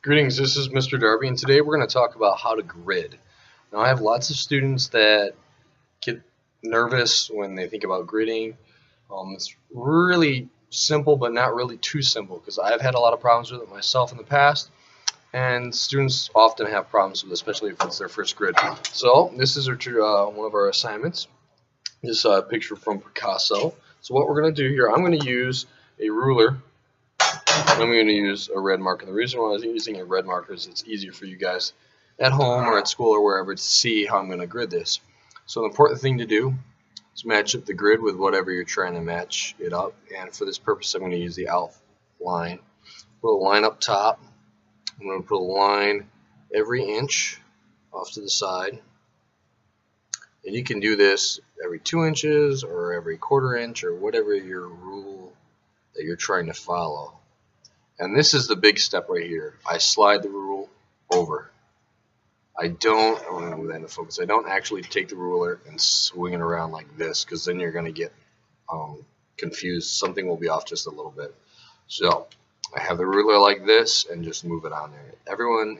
Greetings, this is Mr. Darby, and today we're going to talk about how to grid. Now, I have lots of students that get nervous when they think about gridding. It's really simple, but not really too simple, because I've had a lot of problems with it myself in the past, and students often have problems with it, especially if it's their first grid. So, this is one of our assignments. This picture from Picasso. So what we're going to do here, I'm going to use a ruler. I'm going to use a red marker. The reason why I was using a red marker is it's easier for you guys at home or at school or wherever to see how I'm going to grid this. So the important thing to do is match up the grid with whatever you're trying to match it up. And for this purpose, I'm going to use the outline. Put a line up top. I'm going to put a line every inch off to the side. And you can do this every 2 inches or every 1/4 inch or whatever your rule that you're trying to follow. And this is the big step right here. I slide the rule over. I want to move that into focus. I don't actually take the ruler and swing it around like this, because then you're going to get confused. Something will be off just a little bit. So I have the ruler like this and just move it on there.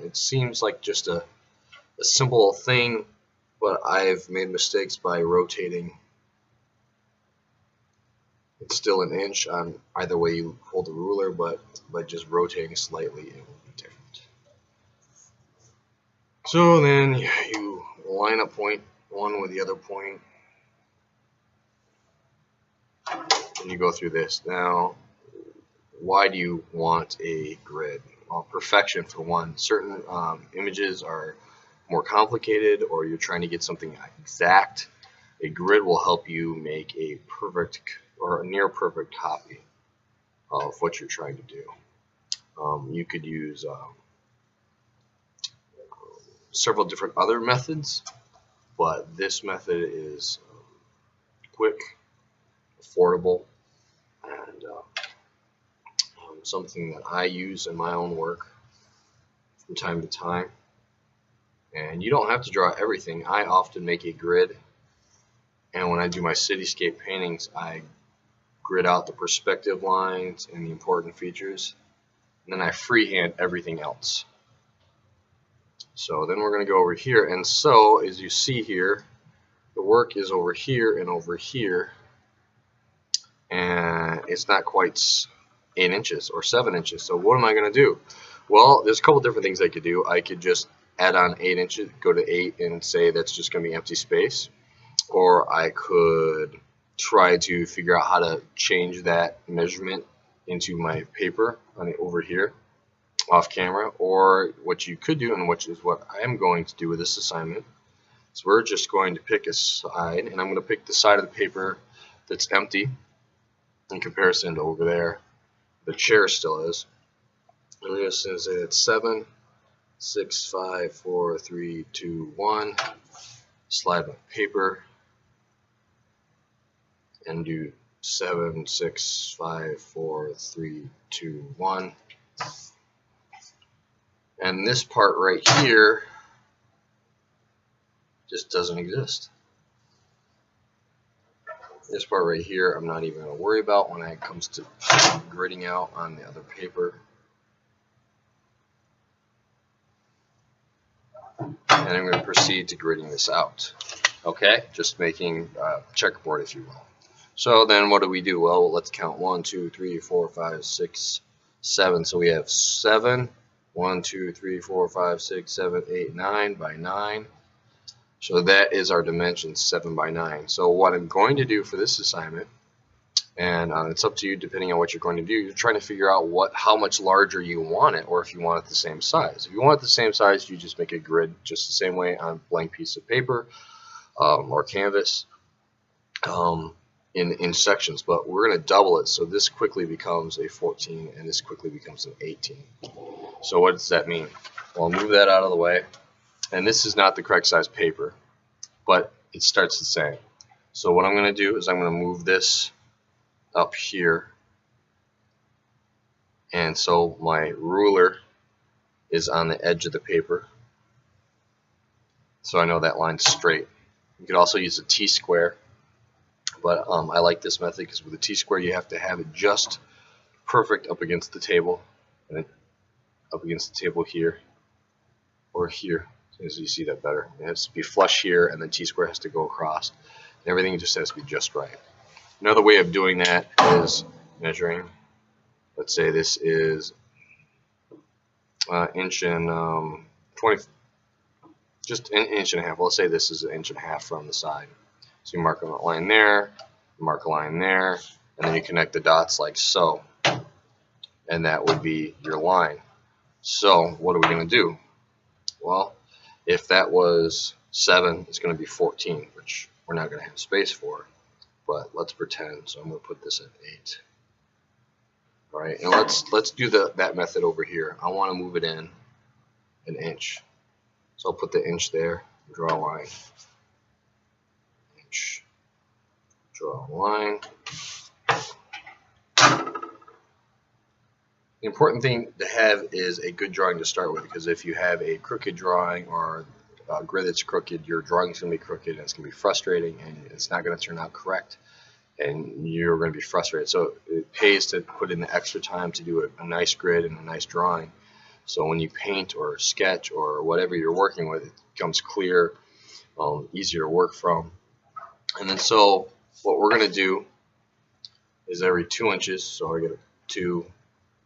It seems like just a simple thing, but I've made mistakes by rotating. It's still an inch on either way you hold the ruler, but by just rotating slightly, it will be different. So then you line up point one with the other point, and you go through this. Now, why do you want a grid? Well, perfection for one. Certain images are more complicated, or you're trying to get something exact. A grid will help you make a perfect or a near perfect copy of what you're trying to do. You could use several different other methods, but this method is quick, affordable, and something that I use in my own work from time to time. And you don't have to draw everything. I often make a grid, and when I do my cityscape paintings, I grid out the perspective lines and the important features, and then I freehand everything else. So then we're going to go over here, and so as you see here, the work is over here and over here, and it's not quite 8 inches or 7 inches. So what am I going to do? Well, there's a couple different things I could do. I could just add on 8 inches, go to 8, and say that's just going to be empty space, or I could try to figure out how to change that measurement into my paper over here off camera. Or what you could do, and which is what I am going to do with this assignment, is we're just going to pick a side, and I'm going to pick the side of the paper that's empty in comparison to over there. The chair still is. I'm just going to say that's 7, 6, 5, 4, 3, 2, 1. Slide my paper and do 7, 6, 5, 4, 3, 2, 1. And this part right here just doesn't exist. This part right here I'm not even going to worry about when it comes to gridding out on the other paper. And I'm going to proceed to gridding this out. Okay, just making a checkerboard, if you will. So then what do we do? Well, let's count 1, 2, 3, 4, 5, 6, 7. So we have 7, 1, 2, 3, 4, 5, 6, 7, 8, 9 by 9. So that is our dimension, 7 by 9. So what I'm going to do for this assignment, and it's up to you depending on what you're going to do, you're trying to figure out how much larger you want it, or if you want it the same size. If you want it the same size, you just make a grid just the same way on a blank piece of paper or canvas. In sections, but we're going to double it, so this quickly becomes a 14 and this quickly becomes an 18. So what does that mean? Well, I'll move that out of the way, and this is not the correct size paper, but it starts the same. So what I'm going to do is I'm going to move this up here, and so my ruler is on the edge of the paper, so I know that line's straight. You could also use a T-square, but I like this method because with a T-square you have to have it just perfect up against the table, and up against the table here or here. As you see that better, it has to be flush here, and the T-square has to go across. And everything just has to be just right. Another way of doing that is measuring. Let's say this is inch and 20, just an inch and a half. Let's say this is an inch and a half from the side. So you mark a line there, mark a line there, and then you connect the dots like so. And that would be your line. So what are we going to do? Well, if that was 7, it's going to be 14, which we're not going to have space for. But let's pretend. So I'm going to put this at 8. All right, and let's do that method over here. I want to move it in an inch. So I'll put the inch there, draw a line. Inch, draw a line. The important thing to have is a good drawing to start with, because if you have a crooked drawing or a grid that's crooked, your drawing's going to be crooked, and it's going to be frustrating, and it's not going to turn out correct, and you're going to be frustrated. So it pays to put in the extra time to do a nice grid and a nice drawing. So when you paint or sketch or whatever you're working with, it becomes clear, easier to work from. And then so what we're going to do is every 2 inches, so I get a 2,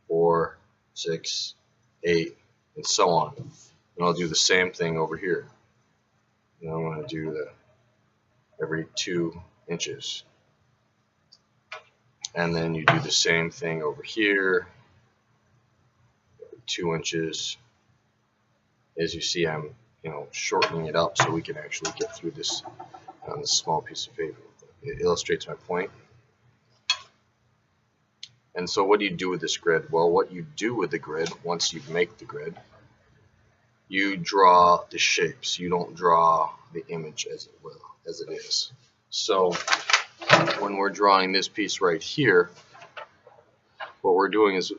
4, 6, 8, and so on. And I'll do the same thing over here. And I'm going to do the every 2 inches. And then you do the same thing over here, 2 inches. As you see, I'm shortening it up so we can actually get through this on this small piece of paper. It illustrates my point. And so what do you do with this grid? Well, what you do with the grid, once you make the grid, you draw the shapes. You don't draw the image as it is. So when we're drawing this piece right here, what we're doing is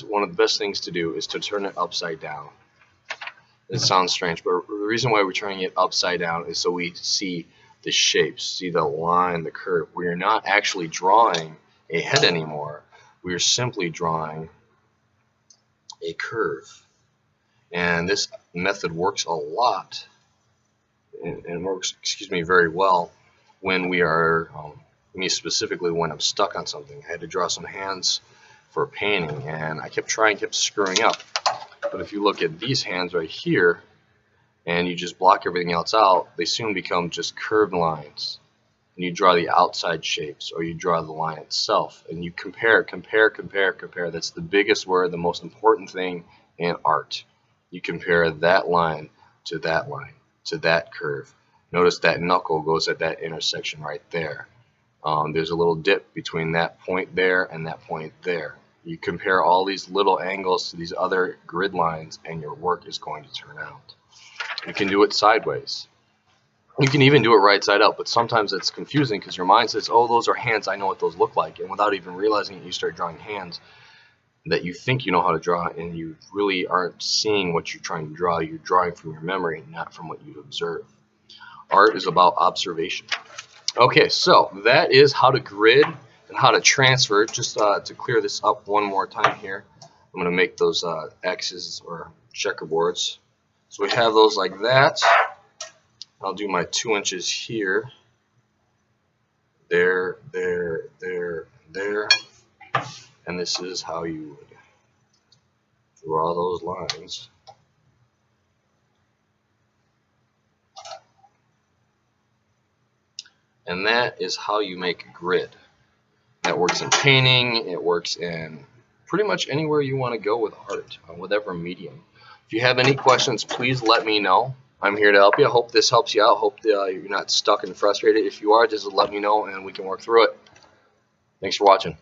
one of the best things to do is to turn it upside down. It sounds strange, but the reason why we're turning it upside down is so we see the shapes, see the line, the curve. We are not actually drawing a head anymore. We are simply drawing a curve. And this method works a lot, and works, very well when we are, me specifically when I'm stuck on something. I had to draw some hands for painting, and I kept screwing up. But if you look at these hands right here, and you just block everything else out, they soon become just curved lines. And you draw the outside shapes, or you draw the line itself, and you compare. That's the biggest word, the most important thing in art. You compare that line to that curve. Notice that knuckle goes at that intersection right there. There's a little dip between that point there and that point there. You compare all these little angles to these other grid lines, and your work is going to turn out. You can do it sideways. You can even do it right side up, but sometimes it's confusing because your mind says, oh, those are hands, I know what those look like. And without even realizing it, you start drawing hands that you think you know how to draw, and you really aren't seeing what you're trying to draw. You're drawing from your memory, not from what you observe. Art is about observation. Okay, so that is how to grid and how to transfer. Just to clear this up one more time here, I'm going to make those X's or checkerboards. So we have those like that. I'll do my 2 inches here, there, and this is how you would draw those lines. And that is how you make a grid. That works in painting, it works in pretty much anywhere you want to go with art, whatever medium. If you have any questions, please let me know. I'm here to help you. I hope this helps you out. I hope you're not stuck and frustrated. If you are, just let me know and we can work through it. Thanks for watching.